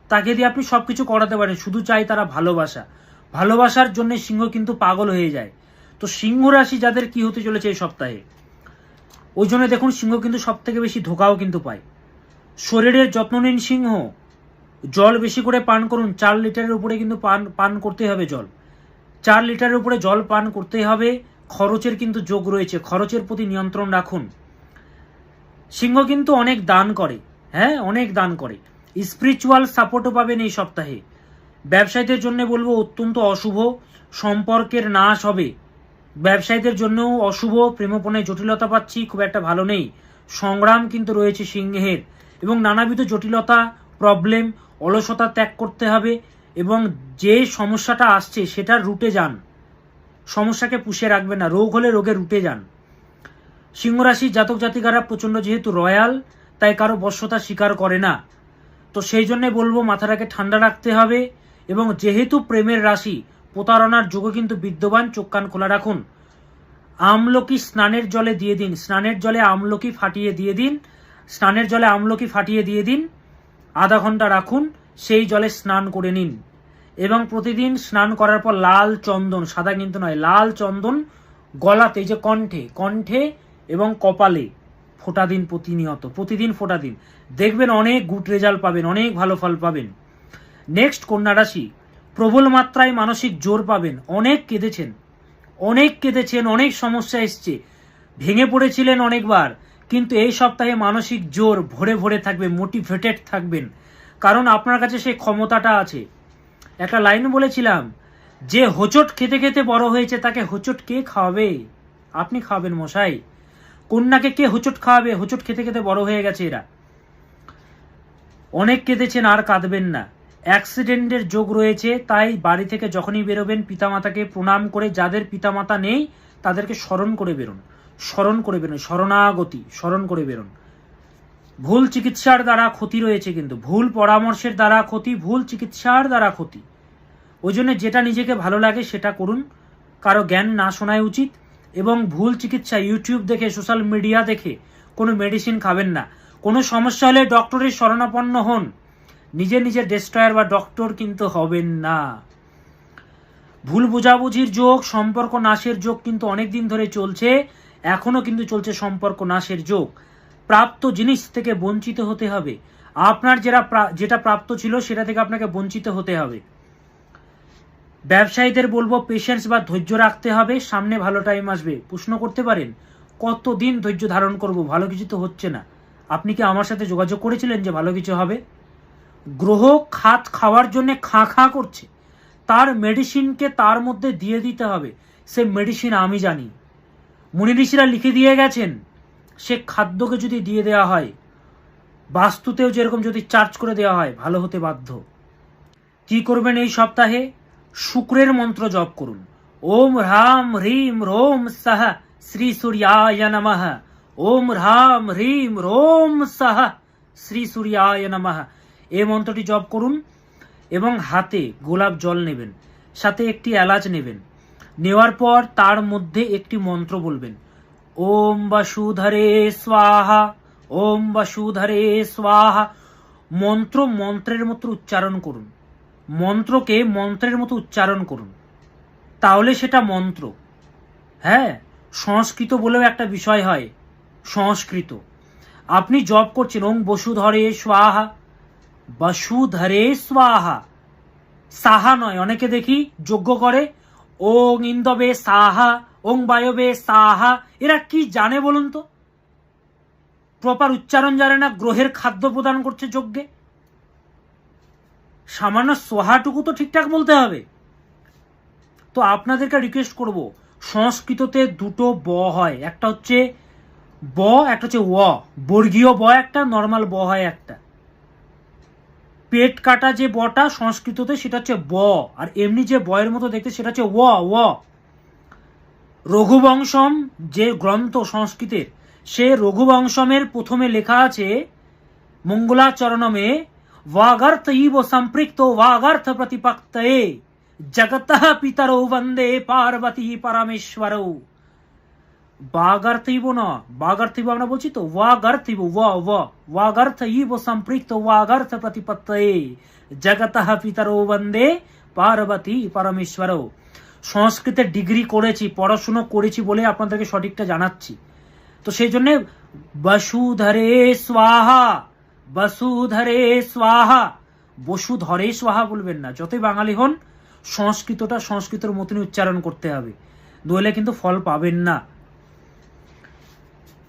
তাকে দিয়ে আপনি সবকিছু করাতে পারেন, শুধু চাই তারা ভালোবাসা। ভালোবাসার জন্য সিংহ কিন্তু পাগল হয়ে যায়। তো সিংহ রাশি যাদের কি হতে চলেছে এই সপ্তাহে, ওই জন্য দেখুন সিংহ কিন্তু সব থেকে বেশি ধোকাও কিন্তু পায়। শরীরের যত্ন নিন সিংহ, জল বেশি করে পান করুন। 4 লিটারের উপরে কিন্তু পান করতে হবে জল, 4 লিটারের উপরে জল পান করতে হবে। খরচের কিন্তু যোগ রয়েছে, খরচের প্রতি নিয়ন্ত্রণ রাখুন। সিংহ কিন্তু অনেক দান করে, হ্যাঁ অনেক দান করে, স্পিরিচুয়াল সাপোর্টও পাবেন এই সপ্তাহে। ব্যবসায়ীদের জন্য বলবো অত্যন্ত অশুভ, সম্পর্কের নাশ হবে, ব্যবসায়ীদের জন্যও অশুভ, প্রেমপণে জটিলতা পাচ্ছি, খুব একটা ভালো নেই, সংগ্রাম কিন্তু রয়েছে সিংহের, এবং নানাবিধ জটিলতা, প্রবলেম, অলসতা ত্যাগ করতে হবে, এবং যে সমস্যাটা আসছে সেটার রুটে যান, সমস্যাকে পুষে রাখবেন না, রোগ হলে রোগের রুটে যান। সিংহ রাশির জাতক জাতিকারা প্রচণ্ড যেহেতু রয়্যাল, তাই কারো বশ্যতা স্বীকার করে না, তো সেই জন্য বলবো মাথাটাকে ঠান্ডা রাখতে হবে, এবং যেহেতু প্রেমের রাশি, প্রতারণার যোগও কিন্তু বিদ্যমান, চোখ কান খোলা রাখুন। আমলকি স্নানের জলে দিয়ে দিন, স্নানের জলে আমলকি ফাটিয়ে দিয়ে দিন, স্নানের জলে আমলকি ফাটিয়ে দিয়ে দিন, আধা ঘন্টা রাখুন, সেই জলে স্নান করে নিন, এবং প্রতিদিন স্নান করার পর লাল চন্দন, সাদা কিন্তু নয়, লাল চন্দন গলাতে, যে কণ্ঠে, কণ্ঠে এবং কপালে ফোঁটা দিন, প্রতিদিন ফোঁটা দিন, দেখবেন অনেক গুড রেজাল্ট পাবেন, অনেক ভালো ফল পাবেন। নেক্সট কন্যা রাশি, প্রবল মাত্রায় মানসিক জোর পাবেন, অনেক কেঁদেছেন, অনেক সমস্যা এসছে, ভেঙে পড়েছিলেন অনেকবার, কিন্তু এই সপ্তাহে মানসিক জোর ভরে ভরে থাকবে, মোটিভেটেড থাকবেন, কারণ আপনার কাছে সেই ক্ষমতাটা আছে। একটা লাইন বলেছিলাম, যে হোঁচট খেতে খেতে বড় হয়েছে তাকে হোঁচট কে খাওয়াবে? আপনি খাওয়াবেন মশাই। কন্যাকে কে হোঁচট খাওয়াবে? হোঁচট খেতে খেতে বড় হয়ে গেছে এরা। অনেক কেঁদেছেন, আর কাঁদবেন না। অ্যাক্সিডেন্টের যোগ রয়েছে, তাই বাড়ি থেকে যখনই বেরোবেন পিতামাতাকে প্রণাম করে, যাদের পিতামাতা নেই তাদেরকে স্মরণ করে বেরোন, শরণাগতি স্মরণ করে বেরোন। ভুল চিকিৎসার দ্বারা ক্ষতি রয়েছে, কিন্তু ভুল পরামর্শের দ্বারা ক্ষতি, ভুল চিকিৎসার দ্বারা ক্ষতি। ওই জন্য যেটা নিজেকে ভালো লাগে সেটা করুন, কারো জ্ঞান না শোনাই উচিত, এবং ভুল চিকিৎসা ইউটিউব দেখে, সোশ্যাল মিডিয়া দেখে কোনো মেডিসিন খাবেন না। কোনো সমস্যা হলে ডক্টরের শরণাপন্ন হন, নিজের ডেস্ট্রয়ার বা ডক্টর কিন্তু হবেন না। ভুল বোঝাবুঝির যোগ, সম্পর্ক নাশের যোগ কিন্তু অনেক দিন ধরে চলছে, এখনো কিন্তু চলছে সম্পর্ক নাশের যোগ। প্রাপ্ত জিনিস থেকে বঞ্চিত হতে হবে, আপনার যেটা প্রাপ্ত ছিল সেটা থেকে আপনাকে বঞ্চিত হতে হবে। ব্যবসায়ীদের বলবো পেশেন্স বা ধৈর্য রাখতে হবে, সামনে ভালো টাইম আসবে। প্রশ্ন করতে পারেন কতদিন ধৈর্য ধারণ করব, ভালো কিছু তো হচ্ছে না। আপনি কি আমার সাথে যোগাযোগ করেছিলেন যে ভালো কিছু হবে? গ্রহ খাত খাওয়ার জন্য খাঁ করছে, তার মেডিসিনকে তার মধ্যে দিয়ে দিতে হবে, সে মেডিসিন আমি জানি, মুনি ঋষিরা লিখে দিয়ে গেছেন। সে খাদ্যকে যদি দিয়ে দেওয়া হয়, বাস্তুতেও যেরকম যদি চার্জ করে দেওয়া হয়, ভালো হতে বাধ্য। কি করবেন এই সপ্তাহে? শুক্রের মন্ত্র জপ করুন, ওম হ্রাম হ্রিম রোম সাহ শ্রী সূর্যায় নমঃ, ওম হ্রাম হ্রিম রোম সাহ শ্রী সূর্যায় নমঃ। এই মন্ত্রটি জপ করুন, এবং হাতে গোলাপ জল নেবেন, সাথে একটি এলাচ নেবেন, নেওয়ার পর তার মধ্যে একটি মন্ত্র বলবেন, ওম বসুধরে স্বাহা, ওম বসুধরে স্বাহা। মন্ত্রের মতো উচ্চারণ করুন, মন্ত্রকে মন্ত্রের মতো উচ্চারণ করুন, তাহলে সেটা মন্ত্র। হ্যাঁ, সংস্কৃত বলেও একটা বিষয় হয়, সংস্কৃত। আপনি জপ করছেন ওম বসুধরে স্বাহা, বসুধরে স্বাহা, সাহা নয়। অনেকে দেখি যজ্ঞ করে ওং ইন্দবে সাহা, ওং বায়বে সাহা, এরা কি জানে বলুন তো? প্রপার উচ্চারণ জানে না, গ্রহের খাদ্য প্রদান করছে যজ্ঞে। সামান্য সোহাটুকু তো ঠিকঠাক বলতে হবে। তো আপনাদেরকে রিকোয়েস্ট করব, সংস্কৃততে দুটো ব হয়, একটা হচ্ছে ব, একটা হচ্ছে ও, বর্গীয় ব একটা, নর্মাল ব হয় একটা। পেট কাটা যে বটা সংস্কৃততে সেটা হচ্ছে ব, আর এমনি যে বয়ের মতো দেখতে সেটা হচ্ছে ও। রঘুবংশম যে গ্রন্থ সংস্কৃতের, সে রঘুবংশমের প্রথমে লেখা আছে মঙ্গলাচরণমে, वागर्थ इव संपृक्तो वागर्थ प्रतिपक्तये जगतः पितरो वंदे पार्वती परमेश्वरो। वागर्थ इव ना, वागर्थ इव আমরা বলছি তো, वागर्थ इव वागर्थ इव संपृक्तो वागर्थ प्रतिपत्तये जगतः पितरो वंदे पार्वती परमेश्वरो। সংস্কৃতের ডিগ্রি করেছি, পড়াশোনা করেছি বলে আপনাদেরকে সঠিকটা জানাচ্ছি। তো সেই জন্য বসুধরে স্বাহা, বসুধরে স্বাহা, বসুধরে স্বাহা বলবেন না। যতই বাঙালি হন, সংস্কৃতটা সংস্কৃতের মতনই উচ্চারণ করতে হবে, নইলে কিন্তু ফল পাবেন না।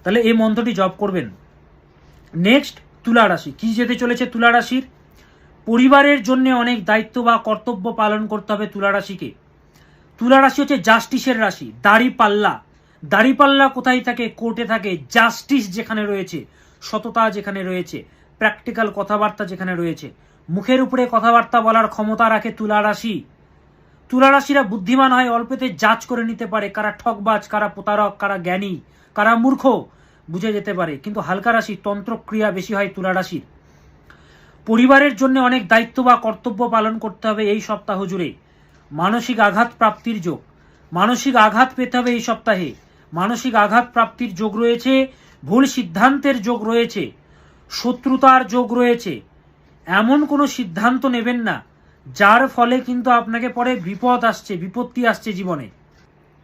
তাহলে এই মন্ত্রটি জপ করবেন। নেক্সট তুলা রাশি, কি যেতে চলেছে তুলা রাশির? পরিবারের জন্য অনেক দায়িত্ব বা কর্তব্য পালন করতে হবে তুলা রাশিকে। তুলা রাশি হচ্ছে জাস্টিসের রাশি, দাড়িপাল্লা। দাড়িপাল্লা কোথায় থাকে? কোর্টে থাকে। জাস্টিস যেখানে রয়েছে, সততা যেখানে রয়েছে, প্র্যাকটিক্যাল কথাবার্তা যেখানে রয়েছে, মুখের উপরে কথাবার্তা বলার ক্ষমতা রাখে তুলা রাশি। তুলা রাশিরা বুদ্ধিমান হয়, অল্পেতে জাজ করে নিতে পারে কারা ঠকবাজ, কারা প্রতারক, কারা জ্ঞানী, কারা মূর্খ, বুঝে যেতে পারে। কিন্তু হালকা রাশি, তন্ত্রক্রিয়া বেশি হয় তুলা রাশির। পরিবারের জন্য অনেক দায়িত্ব বা কর্তব্য পালন করতে হবে এই সপ্তাহ জুড়ে। মানসিক আঘাত প্রাপ্তির যোগ, মানসিক আঘাত পেতে হবে এই সপ্তাহে। মানসিক আঘাত প্রাপ্তির যোগ রয়েছে, ভুল সিদ্ধান্তের যোগ রয়েছে, শত্রুতার যোগ রয়েছে। এমন কোনো সিদ্ধান্ত নেবেন না যার ফলে কিন্তু আপনাকে পরে বিপদ আসছে, বিপত্তি আসছে জীবনে।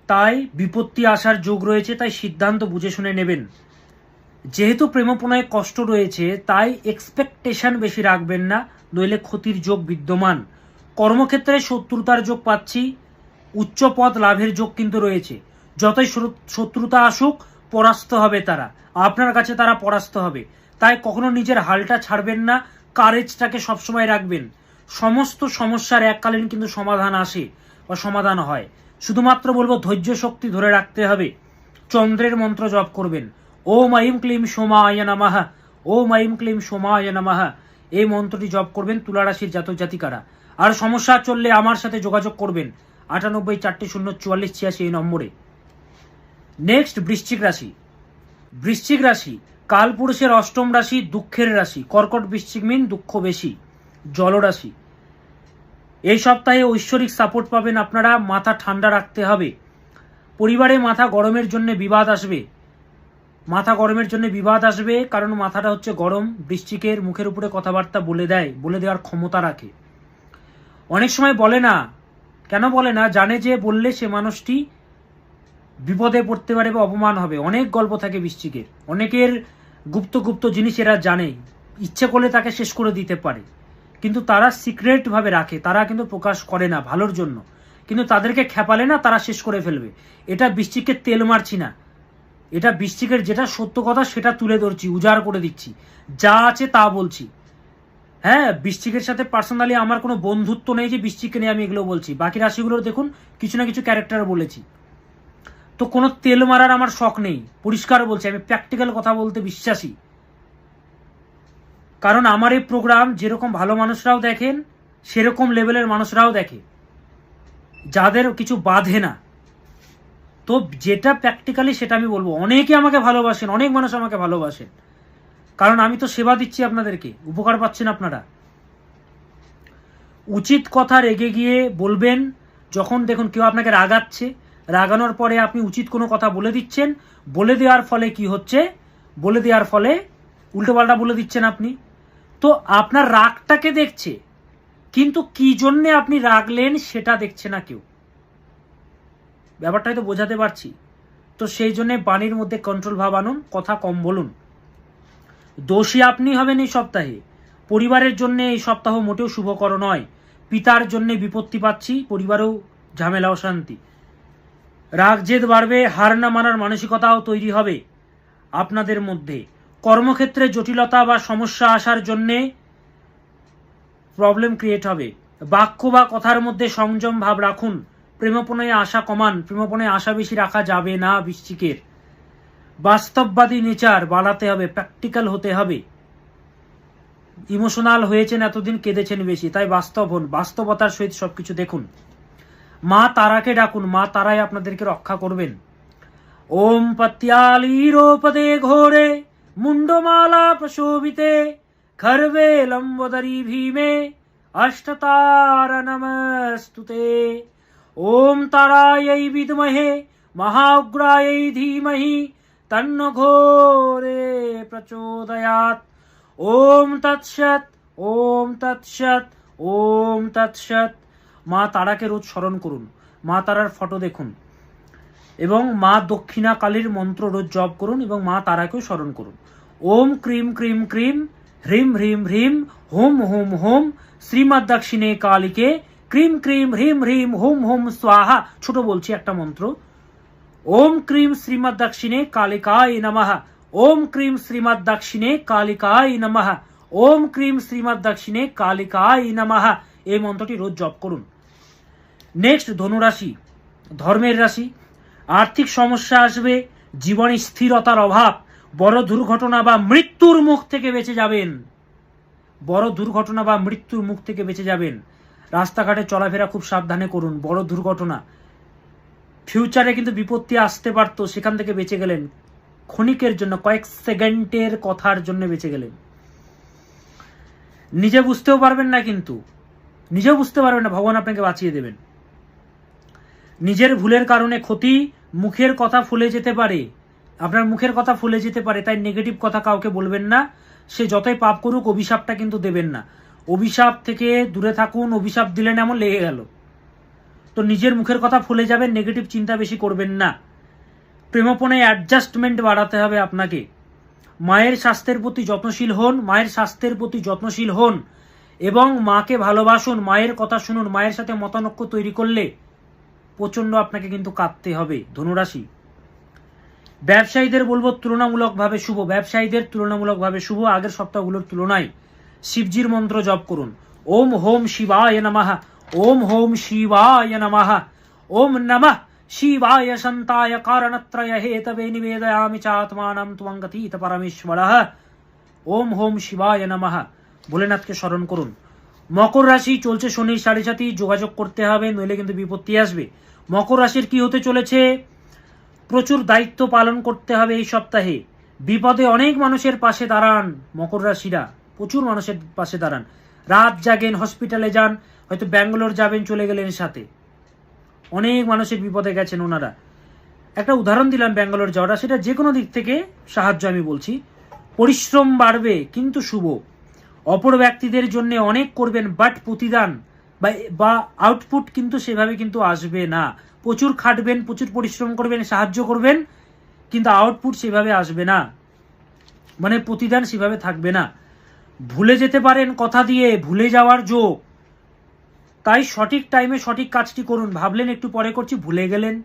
তাই বিপত্তি আসার যোগ রয়েছে, তাই সিদ্ধান্ত বুঝে শুনে নেবেন। যেহেতু প্রেমপনায় কষ্ট রয়েছে, তাই এক্সপেকটেশন বেশি রাখবেন না, নইলে ক্ষতির যোগ বিদ্যমান। কর্মক্ষেত্রে শত্রুতার যোগ পাচ্ছি, উচ্চ পদ লাভের যোগ কিন্তু রয়েছে। যতই শত্রুতা আসুক, পরাস্ত হবে তারা, আপনার কাছে তারা পরাস্ত হবে। তাই কখনো নিজের হালটা ছাড়বেন না, কারেজটাকে সবসময় রাখবেন। সমস্ত সমস্যার এককালীন কিন্তু সমাধান আসে বা সমাধান হয়। শুধুমাত্র বলবো ধৈর্য শক্তি ধরে রাখতে হবে। চন্দ্রের মন্ত্র জপ করবেন, ওম আইম ক্লিম সোমায় নমঃ, ওম আইম ক্লিম সোমায় নমঃ। এই মন্ত্রটি জপ করবেন তুলা রাশির জাতক জাতিকারা। আর সমস্যা চললে আমার সাথে যোগাযোগ করবেন 98 4 0 44 86 এই নম্বরে। নেক্সট বৃশ্চিক রাশি। বৃশ্চিক রাশি কালপুরুষের অষ্টম রাশি, দুঃখের রাশি। কর্কট, বৃশ্চিক, মীন দুঃখ বেশি, জলরাশি। এই সপ্তাহে ঐশ্বরিক সাপোর্ট পাবেন আপনারা। মাথা ঠান্ডা রাখতে হবে। পরিবারে মাথা গরমের জন্য বিবাদ আসবে, মাথা গরমের জন্য বিবাদ আসবে, কারণ মাথাটা হচ্ছে গরম। বৃশ্চিকের মুখের উপরে কথাবার্তা বলে দেয়, বলে দেওয়ার ক্ষমতা রাখে। অনেক সময় বলে না, কেন বলে না? জানে যে বললে সে মানুষটি বিপদে পড়তে পারে বা অপমান হবে। অনেক গল্প থাকে বৃশ্চিকের, অনেকের গুপ্ত গুপ্ত জিনিস এরা জানে, ইচ্ছে করলে তাকে শেষ করে দিতে পারে। কিন্তু তারা সিক্রেট ভাবে রাখে, তারা কিন্তু প্রকাশ করে না ভালোর জন্য। কিন্তু তাদেরকে খেপালে না, তারা শেষ করে ফেলবে। এটা বৃশ্চিককে তেল মারছি না, এটা বৃশ্চিকের যেটা সত্য কথা সেটা তুলে ধরছি, উজাড় করে দিচ্ছি, যা আছে তা বলছি। হ্যাঁ, বৃশ্চিকের সাথে পার্সোনালি আমার কোনো বন্ধুত্ব নেই যে বৃশ্চিককে নিয়ে আমি এগুলো বলছি। বাকি রাশিগুলোর দেখুন কিছু না কিছু ক্যারেক্টার বলেছি, তো কোনো তেল মারার আমার শখ নেই। পরিষ্কার বলছি, আমি প্র্যাকটিক্যাল কথা বলতে বিশ্বাসী। কারণ আমার এই প্রোগ্রাম যেরকম ভালো মানুষরাও দেখেন, সেরকম লেভেলের মানুষরাও দেখে, যাদের কিছু বাধে না। তো যেটা প্র্যাকটিক্যালি সেটা আমি বলবো। অনেকে আমাকে ভালোবাসেন, অনেক মানুষ আমাকে ভালোবাসেন, কারণ আমি তো সেবা দিচ্ছি আপনাদেরকে, উপকার পাচ্ছেন আপনারা। উচিত কথা রেগে গিয়ে বলবেন। যখন দেখুন কেউ আপনাকে রাগাচ্ছে, রাগানোর পরে আপনি উচিত কোনো কথা বলে দিচ্ছেন, বলে দেওয়ার ফলে কি হচ্ছে? বলে দেওয়ার ফলে উল্টোপাল্টা বলে দিচ্ছেন আপনি। তো আপনার রাগটাকে দেখছে, কিন্তু কি জন্যে আপনি রাগলেন সেটা দেখছে না কেউ। ব্যাপারটা হয়তো বোঝাতে পারছি। তো সেই জন্য বাণীর মধ্যে কন্ট্রোল ভাব আনুন, কথা কম বলুন। দোষী আপনি হবেন এই সপ্তাহে। পরিবারের জন্য এই সপ্তাহ মোটেও শুভকর নয়। পিতার জন্য বিপত্তি পাচ্ছি, পরিবারেও ঝামেলা অশান্তি। রাগ জেদ বাড়বে, হার না মানার মানসিকতাও তৈরি হবে আপনাদের মধ্যে। কর্মক্ষেত্রে জটিলতা বা সমস্যা আসার জন্যে প্রবলেম ক্রিয়েট হবে। বাক্য বা কথার মধ্যে সংযম ভাব রাখুন। প্রেমপনায় আশা কমান, প্রেমপনায় আশা বেশি রাখা যাবে না বৃশ্চিকের। বাস্তববাদী নেচার বাড়াতে হবে, প্র্যাকটিক্যাল হতে হবে। ইমোশনাল হয়েছেন এতদিন, কেঁদেছেন বেশি, তাই বাস্তব হন, বাস্তবতার সহিত সবকিছু দেখুন। মা তারাকে ডাকুন, মা তারাই আপনাদেরকে রক্ষা করবেন। ওম পত্যালীরোপদে ঘোরে মুন্ডমালা প্রশোভিতে খর্বে লম্বোদরি ভীমে অষ্টতার নমস্তুতে। ওম তারাयै বিদ্মহে মহাউগ্রাयै ধীমহি তন্নো ঘোরে প্রচোদয়াৎ। ওম তৎসৎ, ওম তৎসৎ, ওম তৎসৎ। মা তারাকে রোজ স্মরণ করুন, মা তারার ফটো দেখুন, এবং মা দক্ষিণা কালীর মন্ত্র রোজ জপ করুন, এবং মা তারাকেও স্মরণ করুন। ওম ক্রিম ক্রিম ক্রিম হ্রিম হ্রিম হ্রিম হোম হোম হোম শ্রীমৎ দক্ষিণে কালীকে ক্রিম ক্রিম হ্রিম হ্রিম হোম হোম স্বাহা। ছোট বলছি একটা মন্ত্র। ওম ক্রিম শ্রীমৎ দক্ষিণে কালিকায় নমঃ। ওম ক্রিম শ্রীমৎ দক্ষিণে কালিকায় নমঃ, ওম ক্রিম শ্রীমৎ দক্ষিণে কালিকায় নমঃ, এই মন্ত্রটি রোজ জপ করুন। নেক্সট ধনুরাশি, ধর্মের রাশি। আর্থিক সমস্যা আসবে, জীবনে স্থিরতার অভাব, বড় দুর্ঘটনা বা মৃত্যুর মুখ থেকে বেঁচে যাবেন, বড় দুর্ঘটনা বা মৃত্যুর মুখ থেকে বেঁচে যাবেন। রাস্তাঘাটে চলাফেরা খুব সাবধানে করুন, বড় দুর্ঘটনা, ফিউচারে কিন্তু বিপত্তি আসতে পারতো, সেখান থেকে বেঁচে গেলেন, ক্ষণিকের জন্য, কয়েক সেকেন্ডের কথার জন্য বেঁচে গেলেন। নিজে বুঝতেও পারবেন না, কিন্তু নিজেও বুঝতে পারবেন না, ভগবান আপনাকে বাঁচিয়ে দেবেন। নিজের ভুলের কারণে ক্ষতি, মুখের কথা ফুলে যেতে পারে, আপনার মুখের কথা ফুলে যেতে পারে, তাই নেগেটিভ কথা কাউকে বলবেন না। সে যতই পাপ করুক, অভিশাপটা কিন্তু দেবেন না। অভিশাপ থেকে দূরে থাকুন, অভিশাপ দিলেন এমন লেগে গেল, তো নিজের মুখের কথা ফুলে যাবেন, নেগেটিভ চিন্তা বেশি করবেন না। প্রেমপণে অ্যাডজাস্টমেন্ট বাড়াতে হবে আপনাকে। মায়ের স্বাস্থ্যের প্রতি যত্নশীল হন, মায়ের স্বাস্থ্যের প্রতি যত্নশীল হন এবং মাকে ভালোবাসুন, মায়ের কথা শুনুন। মায়ের সাথে মতানৈক্য তৈরি করলে প্রচন্ড আপনাকে কিন্তু কাঁদতে হবে। ধনুরাশি, ব্যবসায়ীদের বলবো তুলনামূলকভাবে শুভ, ব্যবসায়ীদের তুলনামূলকভাবে শুভ আগের সপ্তাহগুলোর তুলনায়। শিবজির মন্ত্র জপ করুন, ওম হোম শিবায় নমঃ, ওম হোম শিবায় নমঃ, ওম নমঃ শিবায় শান্তায় কারণত্রয় হেতবে নিবেদয়ামি চাত্মানম ত্বঙ্গতীত পরমেশ্বরঃ, ওম হোম শিবায় নমঃ। ভোলেনাথকে স্মরণ করুন। মকর রাশি, চলছে শনির সাড়ে সাথী, যোগাযোগ করতে হবে, নইলে কিন্তু বিপত্তি আসবে। মকর রাশির কি হতে চলেছে? প্রচুর দায়িত্ব পালন করতে হবে এই সপ্তাহে। বিপদে অনেক মানুষের পাশে দাঁড়ান, মকর রাশিরা প্রচুর মানুষের পাশে দাঁড়ান। রাত জাগেন, হসপিটালে যান, হয়তো ব্যাঙ্গালোর যাবেন, চলে গেলেন সাথে, অনেক মানুষের বিপদে গেছেন ওনারা। একটা উদাহরণ দিলাম ব্যাঙ্গালোর যাওয়াটা, সেটা যে কোনো দিক থেকে সাহায্য আমি বলছি। পরিশ্রম বাড়বে কিন্তু শুভ। অপর ব্যক্তিদের জন্য অনেক করবেন, বাট প্রতিদান বা আউটপুট কিন্তু সেভাবে কিন্তু আসবে না। প্রচুর খাটবেন, প্রচুর পরিশ্রম করবেন, সাহায্য করবেন, কিন্তু আউটপুট সেভাবে আসবে না, মানে প্রতিদান সেভাবে থাকবে না। ভুলে যেতে পারেন, কথা দিয়ে ভুলে যাওয়ার যোগ, তাই সঠিক টাইমে সঠিক কাজটি করুন। ভাবলেন একটু পরে করছি, ভুলে গেলেন,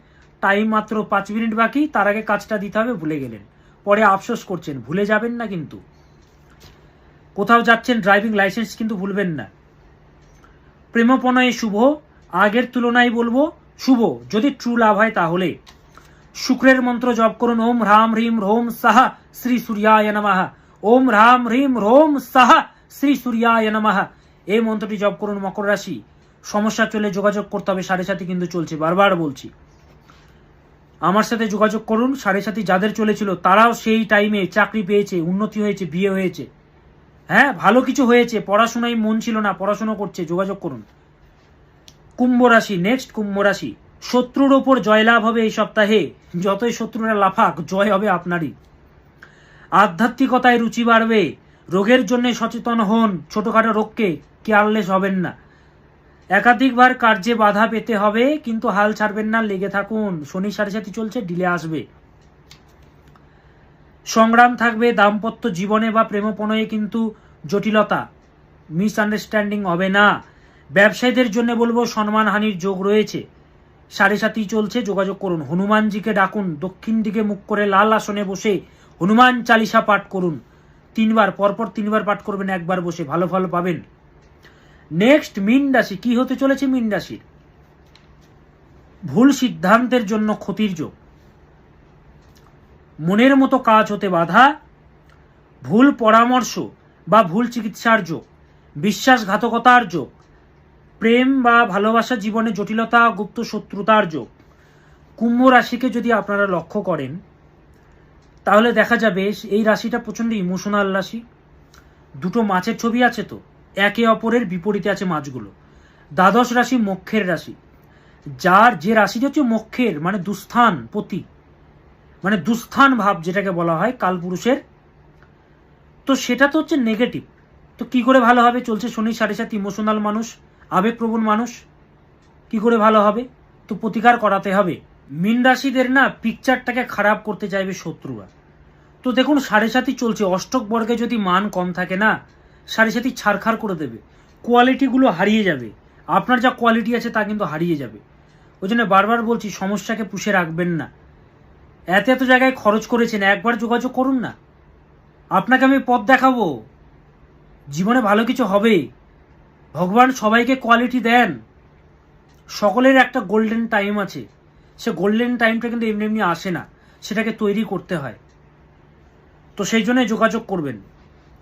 টাইম মাত্র 5 মিনিট বাকি, তার আগে কাজটা দিতে হবে, ভুলে গেলেন, পরে আফসোস করছেন। ভুলে যাবেন না কিন্তু। কোথাও যাচ্ছেন, ড্রাইভিং লাইসেন্স কিন্তু ভুলবেন না। প্রেমপণয়ে শুভ, আগের তুলনায় বলবো শুভ, যদি ট্রু লাভ হয় তাহলে। শুক্রের মন্ত্র জপ করুন, ওম হ্রাম হ্রিম রোম সাহা শ্রী সূর্যায় নমঃ, ওম হ্রাম হ্রিম রোম সাহা শ্রী সূর্যায় নমঃ, এই মন্ত্রটি জপ করুন। মকর রাশি, সমস্যা চলে যোগাযোগ করতে হবে, সাড়ে সাথী কিন্তু চলছে, বারবার বলছি, আমার সাথে যোগাযোগ করুন। সাড়ে সাথী যাদের চলেছিল তারাও সেই টাইমে চাকরি পেয়েছে, উন্নতি হয়েছে, বিয়ে হয়েছে, হ্যাঁ ভালো কিছু হয়েছে। পড়াশোনায় মন ছিল না, পড়াশোনা করছে, যোগাযোগ করুন। কুম্ভ রাশি, নেক্সট কুম্ভ রাশি, শত্রুর ওপর জয়লাভ হবে এই সপ্তাহে। যতই শত্রুরা লাফাক, জয় হবে আপনারই। আধ্যাত্মিকতায় রুচি বাড়বে, রোগের জন্য সচেতন হন, ছোটখাটো রোগকে কেয়ারলেস হবেন না। একাধিকবার কার্যে বাধা পেতে হবে, কিন্তু হাল ছাড়বেন না, লেগে থাকুন। শনি সাড়ে সাথী চলছে, ডিলে আসবে। সংগ্রাম থাকবে দাম্পত্য জীবনে বা প্রেমপণয়ে, কিন্তু জটিলতা, মিসআন্ডারস্ট্যান্ডিং হবে না। ব্যবসায়ীদের জন্য বলবো সম্মানহানির যোগ রয়েছে। সাড়ে সাথী চলছে, যোগাযোগ করুন। হনুমানজিকে ডাকুন, দক্ষিণ দিকে মুখ করে লাল আসনে বসে হনুমান চালিসা পাঠ করুন 3 বার, পরপর 3 বার পাঠ করবেন, একবার বসে, ভালো ফল পাবেন। নেক্সট মীন রাশি, কি হতে চলেছে মীন রাশির? ভুল সিদ্ধান্তের জন্য ক্ষতির যোগ, মনের মতো কাজ হতে বাধা, ভুল পরামর্শ বা ভুল চিকিৎসার যোগ, বিশ্বাসঘাতকতার যোগ, প্রেম বা ভালোবাসা জীবনে জটিলতা, গুপ্ত শত্রুতার যোগ। কুম্ভ রাশিকে যদি আপনারা লক্ষ্য করেন তাহলে দেখা যাবে এই রাশিটা প্রচন্ড ইমোশনাল রাশি। দুটো মাছের ছবি আছে, তো একে অপরের বিপরীতে আছে মাছগুলো। দ্বাদশ রাশি মোক্ষের রাশি, যার যে রাশিটা হচ্ছে মোক্ষের, মানে দুস্থান পতি, মানে দুস্থান ভাব যেটাকে বলা হয় কালপুরুষের, তো সেটা তো হচ্ছে নেগেটিভ। তো কি করে ভালো হবে? চলছে শনি সাড়ে সাথে, ইমোশনাল মানুষ, আবেগপ্রবণ মানুষ, কি করে ভালো হবে? তো প্রতিকার করাতে হবে। মীন রাশিদের না পিকচারটাকে খারাপ করতে চাইবে শত্রুরা। তো দেখুন সাড়ে সাথী চলছে, অষ্টক বর্গে যদি মান কম থাকে না, সাড়ে সাথী ছাড়খাড় করে দেবে, কোয়ালিটিগুলো হারিয়ে যাবে, আপনার যা কোয়ালিটি আছে তা কিন্তু হারিয়ে যাবে। ওই জন্য বারবার বলছি, সমস্যাকে পুষে রাখবেন না, এত এত জায়গায় খরচ করেছেন, একবার যোগাযোগ করুন না। আপনাকে আমি পথ দেখাবো, জীবনে ভালো কিছু হবে। ভগবান সবাইকে কোয়ালিটি দেন, সকলের একটা গোল্ডেন টাইম আছে। সে গোল্ডেন টাইমটা কিন্তু এমনি এমনি আসে না, সেটাকে তৈরি করতে হয়। তো সেই জন্য যোগাযোগ করবেন।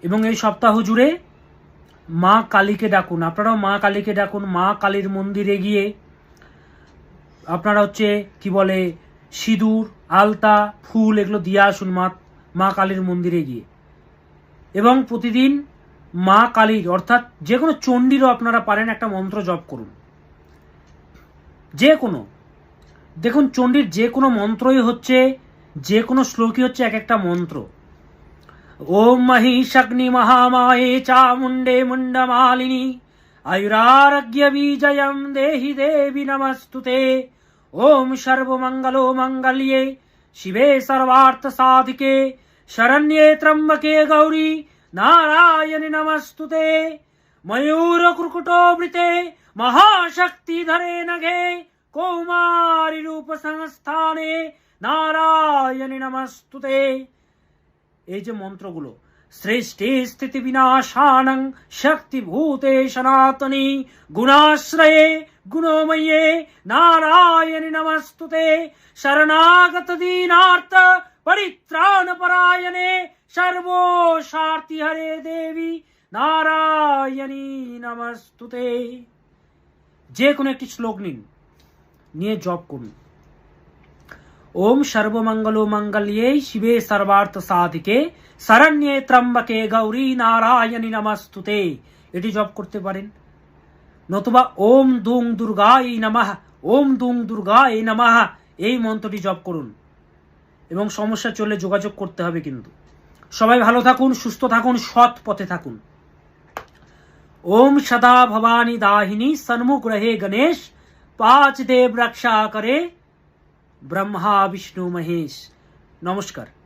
এবং এই সপ্তাহ জুড়ে মা কালীকে ডাকুন, আপনারাও মা কালীকে ডাকুন। মা কালীর মন্দিরে গিয়ে আপনারা কি বলে সিঁদুর, আলতা, ফুল এগুলো দিয়ে আসুন মা কালীর মন্দিরে গিয়ে। এবং প্রতিদিন মা কালীর অর্থাৎ যে কোনো চণ্ডীরও আপনারা পারেন একটা মন্ত্র জপ করুন, যে কোনো। দেখুন, চণ্ডীর যে কোনো মন্ত্রই যে কোনো শ্লোকই এক একটা মন্ত্র। ওম মহিষগ্নি মহামায়ে চামুণ্ডে মুন্ডমালিনী আয়ুরারোগ্য বিজয়ম দেহি দেবী নমস্তুতে। ওম সর্বমঙ্গলো মঙ্গল্যে শিবে সর্বার্থ সাধিকে শরণ্যে ত্র্যম্বকে গৌরী নারায়ণী নমস্তুতে। ময়ূর কুকুটোবৃতে মহাশক্তিধরে নঘে কৌমারী রূপ সংস্থানে নারায়ণী নমস্তুতে। এই যে মন্ত্রগুলো, সৃষ্টি স্থিতি বিনাশানং শক্তিভূতে সনাতনী গুণাশ্রয়ে গুণময়ে নারায়ণী নমস্তুতে। শরণাগত দীনার্থ পরিত্রাণ পরায়ণে সর্বস্বার্থী হরে দেবী নারায়ণী নমস্তুতে। যে কোনো একটি শ্লোক নিয়ে জপ করুন। ওম সর্বমঙ্গলো মঙ্গল্যে শিবে সর্বার্থ সাধিকে শরণ্যে ত্র্যম্বকে গৌরী নারায়ণী নমস্তুতে। এটি জপ করতে পারেন। নতুবা ওম দুং দুর্গায় নমঃ, ওম দুং দুর্গায় নমঃ এই মন্ত্রটি জপ করুন। এবং সমস্যা চলে যোগাযোগ করতে হবে কিন্তু। সবাই ভালো থাকুন, সুস্থ থাকুন, সৎ পথে থাকুন। ओम सदा भवानी दाहिनी सन्मुख रहे गणेश, पांच देव रक्षा करे ब्रह्मा विष्णु महेश। नमस्कार।